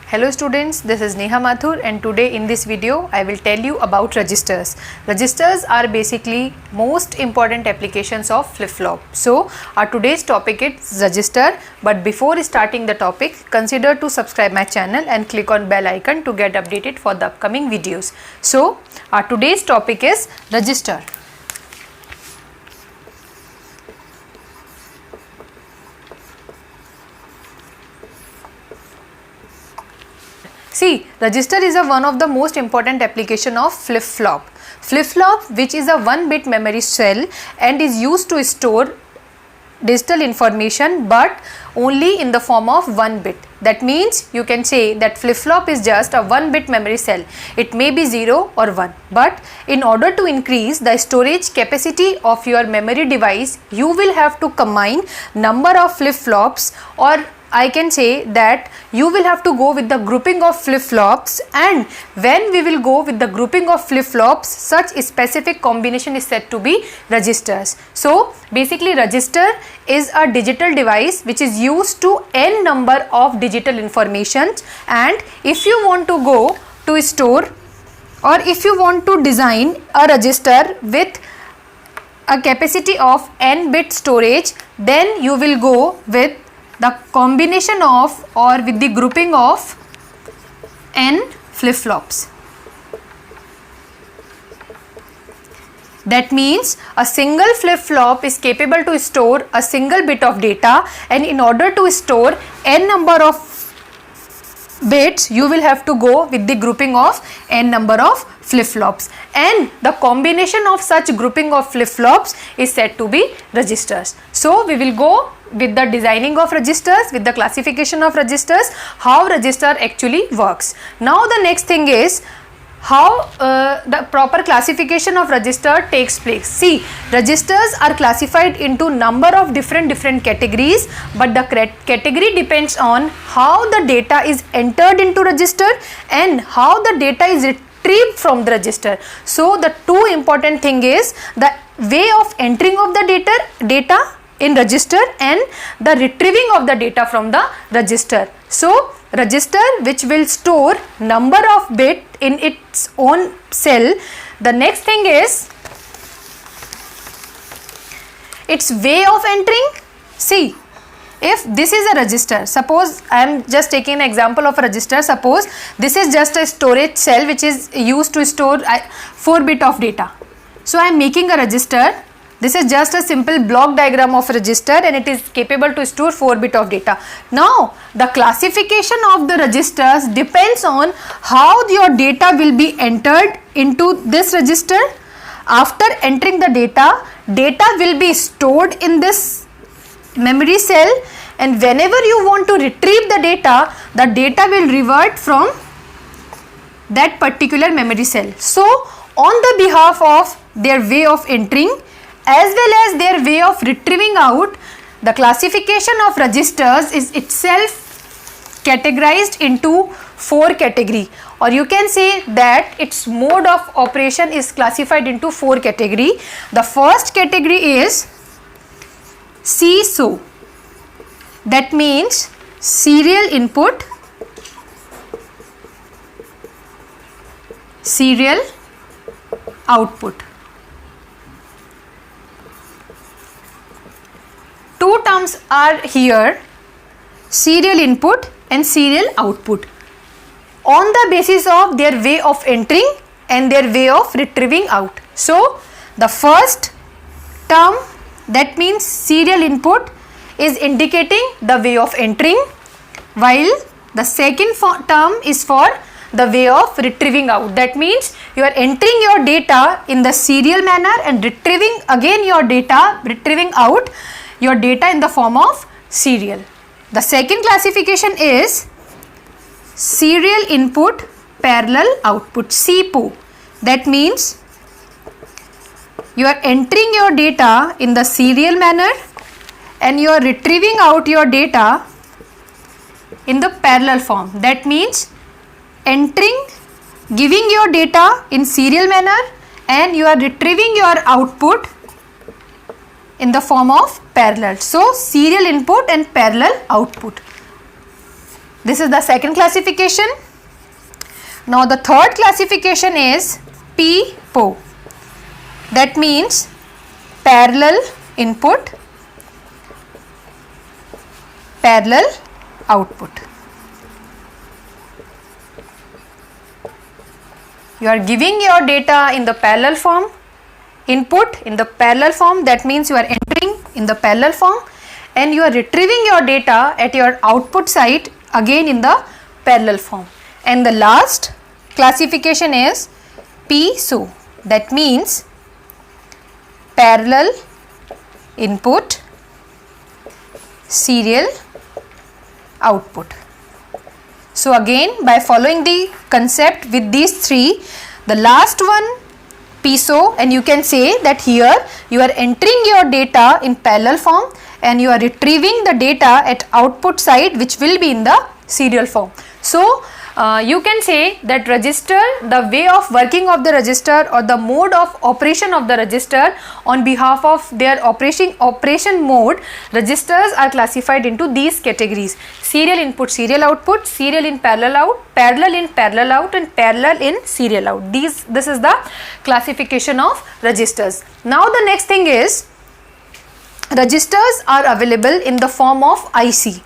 Hello students, this is Neha Mathur and today in this video I will tell you about registers. Registers are basically most important applications of flip-flop. So our today's topic is register, but before starting the topic, consider to subscribe my channel and click on bell icon to get updated for the upcoming videos. So our today's topic is register. See, register is one of the most important application of flip-flop. Flip-flop, which is a 1-bit memory cell and is used to store digital information but only in the form of 1 bit. That means you can say that flip-flop is just a 1-bit memory cell. It may be 0 or 1, but in order to increase the storage capacity of your memory device, you will have to combine number of flip-flops, or I can say that you will have to go with the grouping of flip-flops, and when we will go with the grouping of flip-flops, such a specific combination is said to be registers. So basically register is a digital device which is used to n number of digital information, and if you want to go to store or if you want to design a register with a capacity of n bit storage, then you will go with the combination of or with the grouping of n flip-flops. That means a single flip-flop is capable to store a single bit of data, and in order to store n number of bits, you will have to go with the grouping of n number of flip-flops, and the combination of such grouping of flip-flops is said to be registers. So we will go with the designing of registers, with the classification of registers, how register actually works. Now the next thing is how the proper classification of register takes place. See, registers are classified into number of different categories, but the category depends on how the data is entered into register and how the data is retrieved from the register. So the two important thing is the way of entering of the data in register and the retrieving of the data from the register. So register, which will store number of bit in its own cell. The next thing is its way of entering. See, if this is a register, suppose I am just taking an example of a register. Suppose this is just a storage cell which is used to store 4 bit of data. So I am making a register. This is just a simple block diagram of register and it is capable to store 4 bit of data. Now the classification of the registers depends on how your data will be entered into this register. After entering the data will be stored in this memory cell, and whenever you want to retrieve the data will revert from that particular memory cell. So on the behalf of their way of entering as well as their way of retrieving out, the classification of registers is itself categorized into 4 categories, or you can say that its mode of operation is classified into 4 categories. The first category is SISO, that means serial input, serial output. Two terms are here, serial input and serial output, on the basis of their way of entering and their way of retrieving out. So the first term, that means serial input, is indicating the way of entering, while the second term is for the way of retrieving out. That means you are entering your data in the serial manner and retrieving again your data, retrieving out your data in the form of serial. The second classification is serial input parallel output, SIPO. That means you are entering your data in the serial manner and you are retrieving out your data in the parallel form. That means giving your data in serial manner and you are retrieving your output in the form of parallel. So serial input and parallel output. This is the second classification. Now the third classification is PPO. That means parallel input, parallel output. You are giving your data in the parallel form, input in the parallel form, that means you are entering in the parallel form, and you are retrieving your data at your output side again in the parallel form. And the last classification is PSO, that means parallel input, serial output. So again, by following the concept with these three, the last one PSO, and you can say that here you are entering your data in parallel form and you are retrieving the data at output side, which will be in the serial form. So you can say that register, the way of working of the register or the mode of operation of the register on behalf of their operation mode, registers are classified into these categories: serial input, serial output, serial in parallel out, parallel in parallel out, and parallel in serial out. This is the classification of registers. Now the next thing is, registers are available in the form of IC.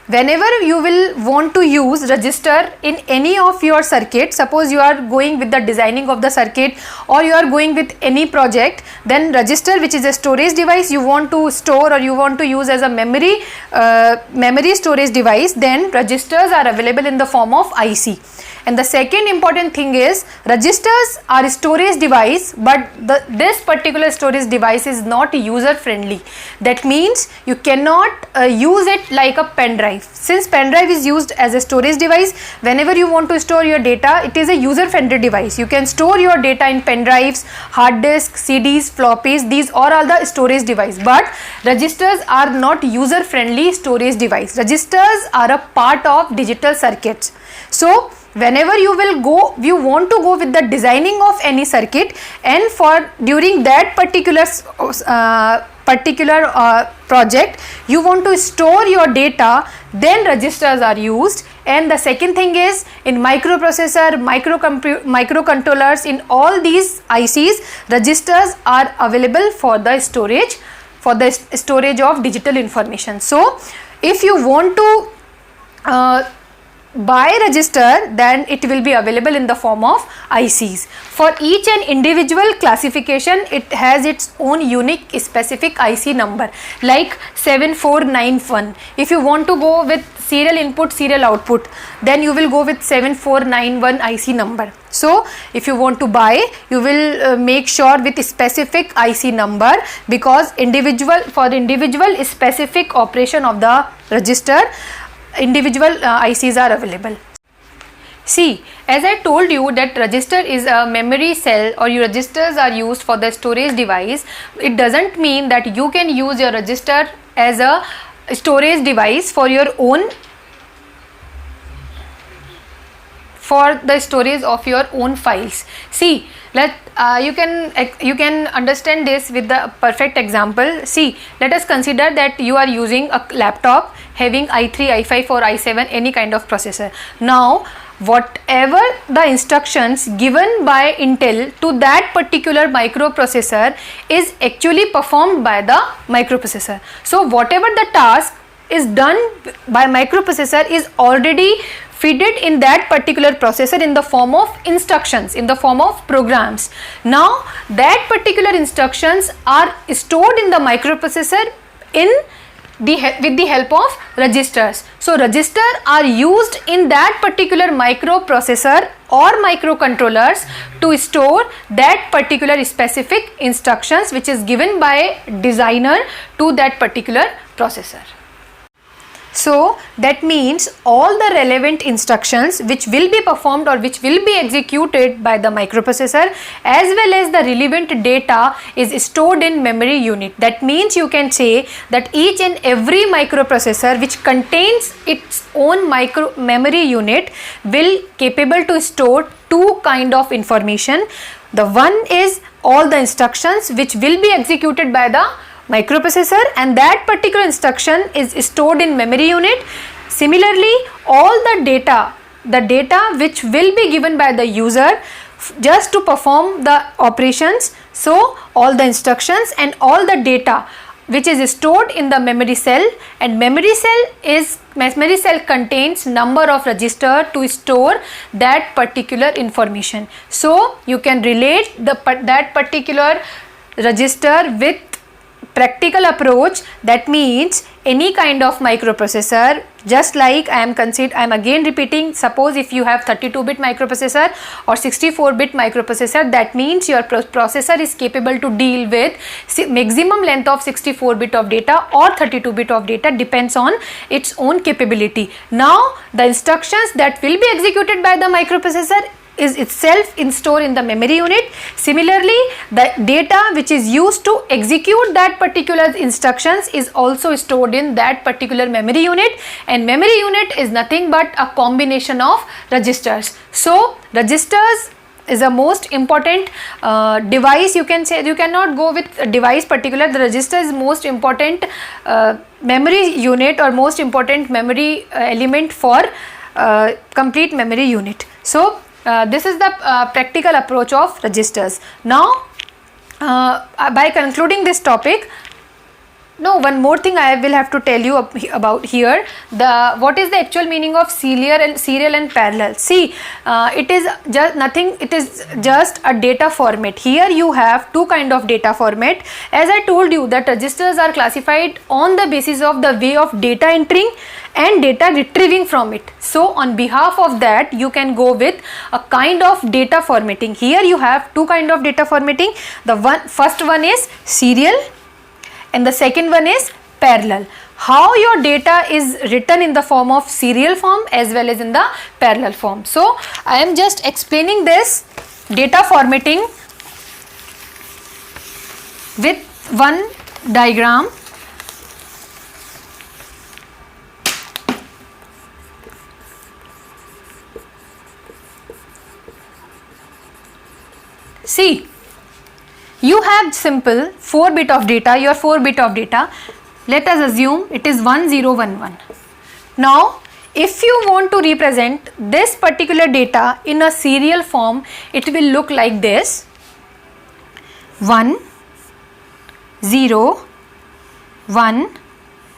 Whenever you will want to use register in any of your circuit, suppose you are going with the designing of the circuit or you are going with any project, then register, which is a storage device you want to store or you want to use as a memory storage device, then registers are available in the form of IC. And the second important thing is, registers are a storage device, but this particular storage device is not user friendly. That means you cannot use it like a pen drive. Since pen drive is used as a storage device, whenever you want to store your data, it is a user friendly device. You can store your data in pen drives, hard disks, CDs, floppies. These are all the storage device, but registers are not user friendly storage device. Registers are a part of digital circuits. So whenever you want to go with the designing of any circuit, and for during that particular project you want to store your data, then registers are used. And the second thing is, in microprocessor, microcontrollers, in all these ICs, registers are available for the storage of digital information. So if you want to buy register, then it will be available in the form of ICs. For each and individual classification, it has its own unique specific IC number, like 7491. If you want to go with serial input, serial output, then you will go with 7491 IC number. So if you want to buy, you will make sure with specific IC number, because for the individual specific operation of the register, individual ICs are available. See, as I told you that register is a memory cell, or your registers are used for the storage device. It doesn't mean that you can use your register as a storage device for your own, for the storage of your own files. See, you can understand this with the perfect example. See, let us consider that you are using a laptop having i3, i5 or i7, any kind of processor. Now whatever the instructions given by Intel to that particular microprocessor is actually performed by the microprocessor. So whatever the task is done by microprocessor is already fed in that particular processor in the form of instructions, in the form of programs. Now that particular instructions are stored in the microprocessor with the help of registers. So registers are used in that particular microprocessor or microcontrollers to store that particular specific instructions which is given by designer to that particular processor. So that means all the relevant instructions which will be performed or which will be executed by the microprocessor, as well as the relevant data, is stored in memory unit. That means you can say that each and every microprocessor which contains its own memory unit will capable to store two kind of information. The one is all the instructions which will be executed by the microprocessor, and that particular instruction is stored in memory unit. Similarly, all the data which will be given by the user just to perform the operations, so all the instructions and all the data which is stored in the memory cell, and memory cell contains number of register to store that particular information. So you can relate that particular register with practical approach. That means any kind of microprocessor, just like I am again repeating, suppose if you have 32-bit microprocessor or 64-bit microprocessor, that means your processor is capable to deal with maximum length of 64-bit of data or 32-bit of data, depends on its own capability. Now the instructions that will be executed by the microprocessor is itself stored in the memory unit. Similarly, the data which is used to execute that particular instructions is also stored in that particular memory unit, and memory unit is nothing but a combination of registers. So registers is a most important device, you can say. You cannot go with a device particular. The register is most important memory unit or most important memory element for complete memory unit. So this is the practical approach of registers. Now by concluding this topic, one more thing I will have to tell you about here. What is the actual meaning of serial and parallel? See, it is just nothing, it is just a data format. Here you have two kind of data format. As I told you that registers are classified on the basis of the way of data entering and data retrieving from it. So on behalf of that, you can go with a kind of data formatting. Here you have two kind of data formatting. First one is serial and the second one is parallel. How your data is written in the form of serial form as well as in the parallel form. So I am just explaining this data formatting with one diagram. See, you have simple 4-bit of data, your 4-bit of data. Let us assume it is 1011. Now, if you want to represent this particular data in a serial form, it will look like this: 1, 0, 1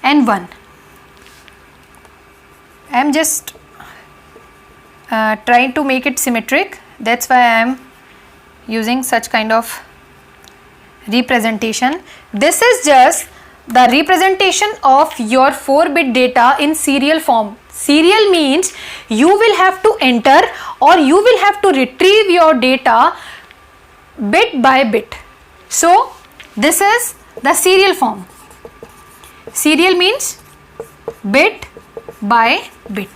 and 1. I am just trying to make it symmetric. That's why I am using such kind of representation. This is just the representation of your 4-bit data in serial form. Serial means you will have to enter or you will have to retrieve your data bit by bit. So this is the serial form. Serial means bit by bit.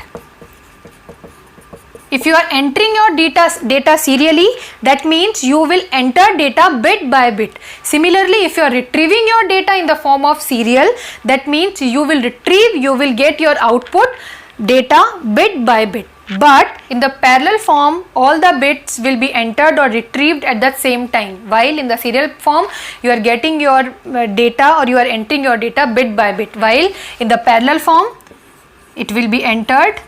If you are entering your data serially, that means you will enter data bit by bit. Similarly, if you are retrieving your data in the form of serial, that means you will get your output data bit by bit. But in the parallel form, all the bits will be entered or retrieved at the same time. While in the serial form, you are getting your data or you are entering your data bit by bit. While in the parallel form, it will be entered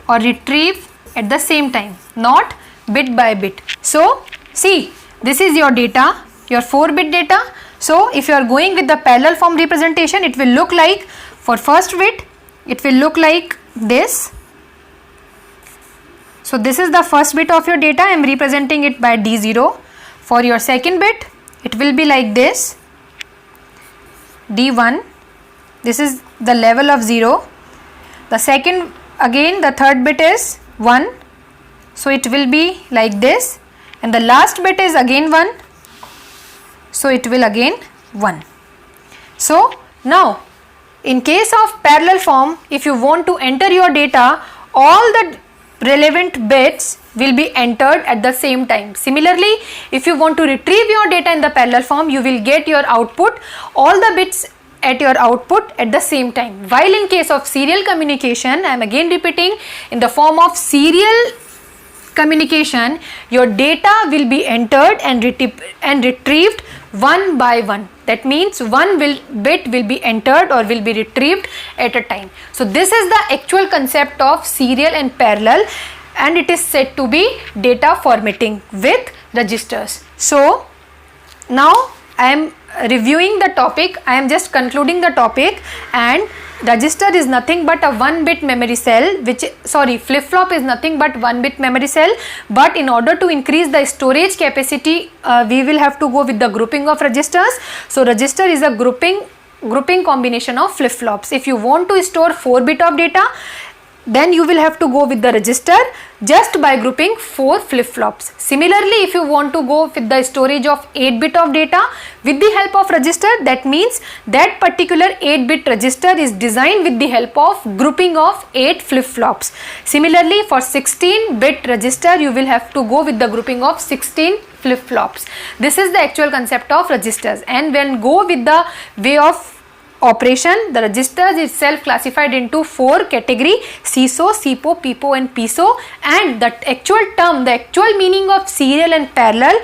or retrieve at the same time, not bit by bit. So see, this is your data, your 4-bit data. So if you are going with the parallel form representation, it will look like, for first bit, it will look like this. So this is the first bit of your data. I am representing it by D0. For your second bit, it will be like this, D1. This is the level of 0. The second, again the third bit is 1, so it will be like this, and the last bit is again 1, so it will again 1. So now in case of parallel form, if you want to enter your data, all the relevant bits will be entered at the same time. Similarly, if you want to retrieve your data in the parallel form, you will get your output, all the bits at your output at the same time. While in case of serial communication, I am again repeating, in the form of serial communication, your data will be entered and retrieved one by one. That means one bit will be entered or will be retrieved at a time. So this is the actual concept of serial and parallel, and it is said to be data formatting with registers. So now I am reviewing the topic, I am just concluding the topic. And register is nothing but a 1-bit memory cell, flip-flop is nothing but 1-bit memory cell, but in order to increase the storage capacity, we will have to go with the grouping of registers. So register is a grouping combination of flip-flops. If you want to store 4-bit of data, then you will have to go with the register just by grouping 4 flip-flops. Similarly, if you want to go with the storage of 8-bit of data with the help of register, that means that particular 8-bit register is designed with the help of grouping of 8 flip-flops. Similarly, for 16-bit register, you will have to go with the grouping of 16 flip-flops. This is the actual concept of registers. And when go with the way of operation, the registers itself classified into 4 category: CISO, CIPO, PIPO and PISO. And the actual term, the actual meaning of serial and parallel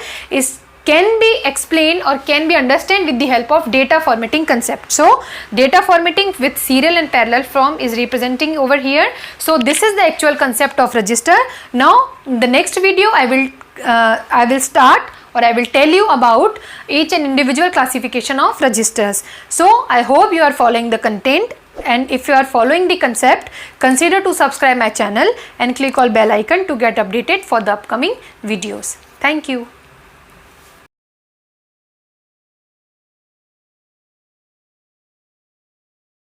can be explained or can be understood with the help of data formatting concept. So data formatting with serial and parallel form is representing over here. So this is the actual concept of register. Now in the next video I will start, or I will tell you about each and individual classification of registers. So I hope you are following the content, and if you are following the concept, consider to subscribe my channel and click on bell icon to get updated for the upcoming videos. Thank you.